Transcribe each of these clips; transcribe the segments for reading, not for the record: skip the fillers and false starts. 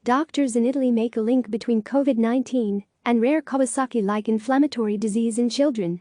Doctors in Italy make a link between COVID-19 and rare Kawasaki-like inflammatory disease in children.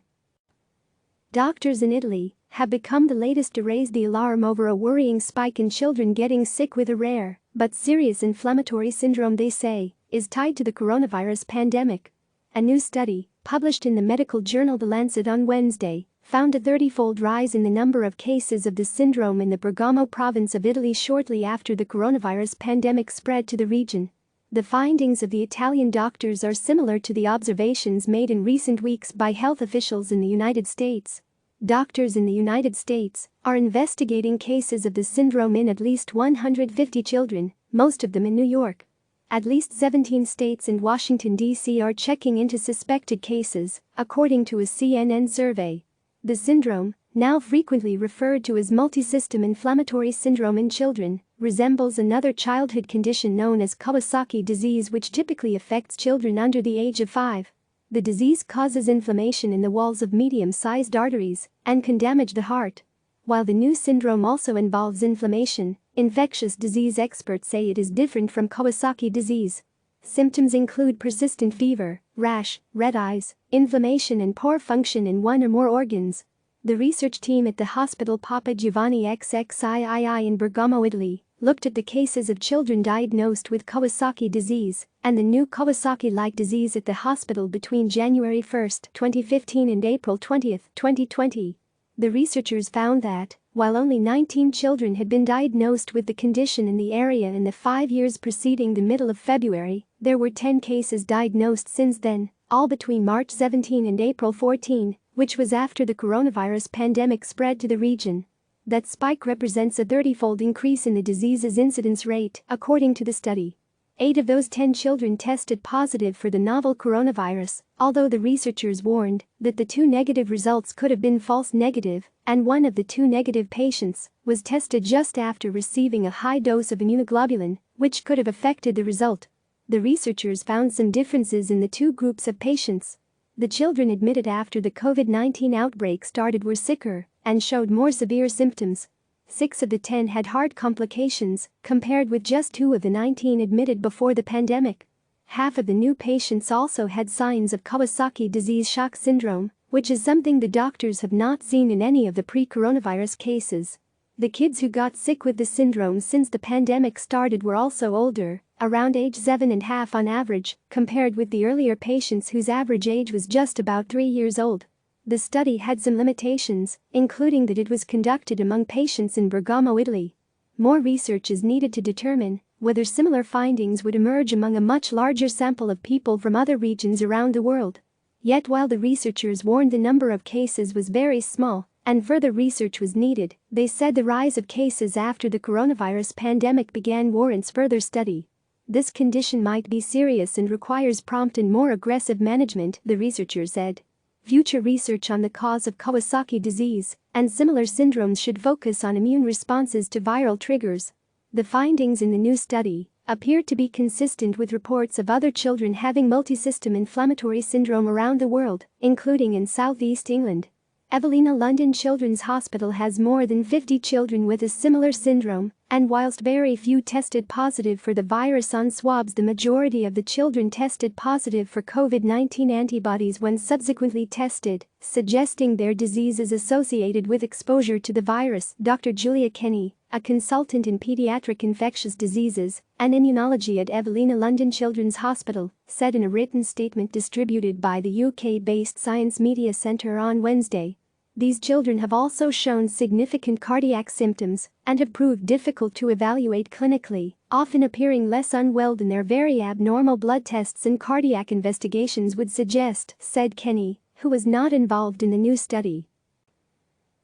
Doctors in Italy have become the latest to raise the alarm over a worrying spike in children getting sick with a rare but serious inflammatory syndrome they say is tied to the coronavirus pandemic. A new study, published in the medical journal The Lancet on Wednesday, found a 30-fold rise in the number of cases of the syndrome in the Bergamo province of Italy shortly after the coronavirus pandemic spread to the region. The findings of the Italian doctors are similar to the observations made in recent weeks by health officials in the United States. Doctors in the United States are investigating cases of the syndrome in at least 150 children, most of them in New York. At least 17 states and Washington, D.C. are checking into suspected cases, according to a CNN survey. The syndrome, now frequently referred to as multisystem inflammatory syndrome in children, resembles another childhood condition known as Kawasaki disease, which typically affects children under the age of 5. The disease causes inflammation in the walls of medium-sized arteries and can damage the heart. While the new syndrome also involves inflammation, infectious disease experts say it is different from Kawasaki disease. Symptoms include persistent fever, rash, red eyes, inflammation and poor function in one or more organs. The research team at the hospital Papa Giovanni XXIII in Bergamo, Italy, looked at the cases of children diagnosed with Kawasaki disease and the new Kawasaki-like disease at the hospital between January 1, 2015 and April 20, 2020. The researchers found that, while only 19 children had been diagnosed with the condition in the area in the 5 years preceding the middle of February, there were 10 cases diagnosed since then, all between March 17 and April 14, which was after the coronavirus pandemic spread to the region. That spike represents a 30-fold increase in the disease's incidence rate, according to the study. 8 of those 10 children tested positive for the novel coronavirus, although the researchers warned that the 2 negative results could have been false negative, and one of the 2 negative patients was tested just after receiving a high dose of immunoglobulin, which could have affected the result. The researchers found some differences in the 2 groups of patients. The children admitted after the COVID-19 outbreak started were sicker and showed more severe symptoms. 6 of the 10 had heart complications, compared with just 2 of the 19 admitted before the pandemic. Half of the new patients also had signs of Kawasaki disease shock syndrome, which is something the doctors have not seen in any of the pre-coronavirus cases. The kids who got sick with the syndrome since the pandemic started were also older, around age 7.5 on average, compared with the earlier patients whose average age was just about 3 years old. The study had some limitations, including that it was conducted among patients in Bergamo, Italy. More research is needed to determine whether similar findings would emerge among a much larger sample of people from other regions around the world. Yet while the researchers warned the number of cases was very small and further research was needed, they said the rise of cases after the coronavirus pandemic began warrants further study. This condition might be serious and requires prompt and more aggressive management, the researchers said. Future research on the cause of Kawasaki disease and similar syndromes should focus on immune responses to viral triggers. The findings in the new study appear to be consistent with reports of other children having multisystem inflammatory syndrome around the world, including in southeast England. Evelina London Children's Hospital has more than 50 children with a similar syndrome, and whilst very few tested positive for the virus on swabs, the majority of the children tested positive for COVID-19 antibodies when subsequently tested, suggesting their disease is associated with exposure to the virus. Dr. Julia Kenny, a consultant in pediatric infectious diseases and immunology at Evelina London Children's Hospital, said in a written statement distributed by the UK-based Science Media Centre on Wednesday. These children have also shown significant cardiac symptoms and have proved difficult to evaluate clinically, often appearing less unwell than their very abnormal blood tests and cardiac investigations would suggest, said Kenny, who was not involved in the new study.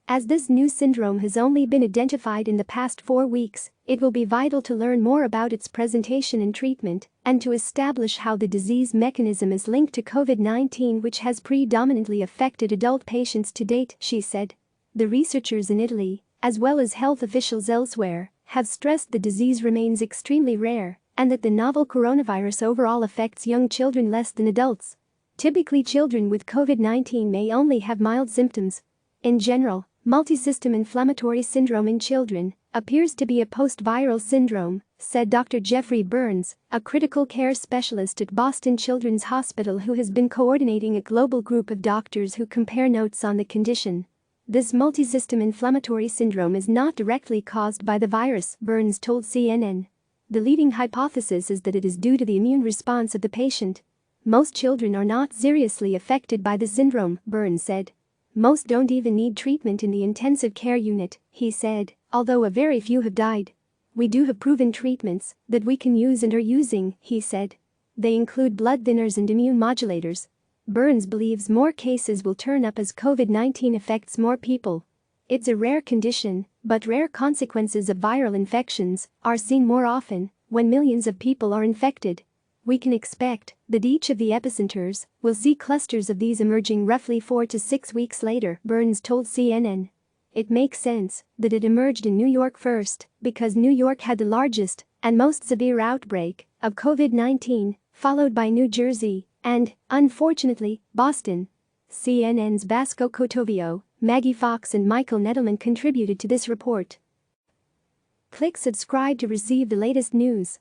As this new syndrome has only been identified in the past 4 weeks, it will be vital to learn more about its presentation and treatment, and to establish how the disease mechanism is linked to COVID-19, which has predominantly affected adult patients to date, she said. The researchers in Italy, as well as health officials elsewhere, have stressed the disease remains extremely rare and that the novel coronavirus overall affects young children less than adults. Typically, children with COVID-19 may only have mild symptoms. In general, Multisystem inflammatory syndrome in children appears to be a post-viral syndrome, said Dr. Jeffrey Burns, a critical care specialist at Boston Children's Hospital who has been coordinating a global group of doctors who compare notes on the condition. This multisystem inflammatory syndrome is not directly caused by the virus, Burns told CNN. The leading hypothesis is that it is due to the immune response of the patient. Most children are not seriously affected by the syndrome, Burns said. Most don't even need treatment in the intensive care unit, he said, although a very few have died. We do have proven treatments that we can use and are using, he said. They include blood thinners and immune modulators. Burns believes more cases will turn up as COVID-19 affects more people. It's a rare condition, but rare consequences of viral infections are seen more often when millions of people are infected. We can expect that each of the epicenters will see clusters of these emerging roughly 4 to 6 weeks later, Burns told CNN. It makes sense that it emerged in New York first because New York had the largest and most severe outbreak of COVID-19, followed by New Jersey and, unfortunately, Boston. CNN's Vasco Cotovio, Maggie Fox and Michael Nettleman contributed to this report. Click subscribe to receive the latest news.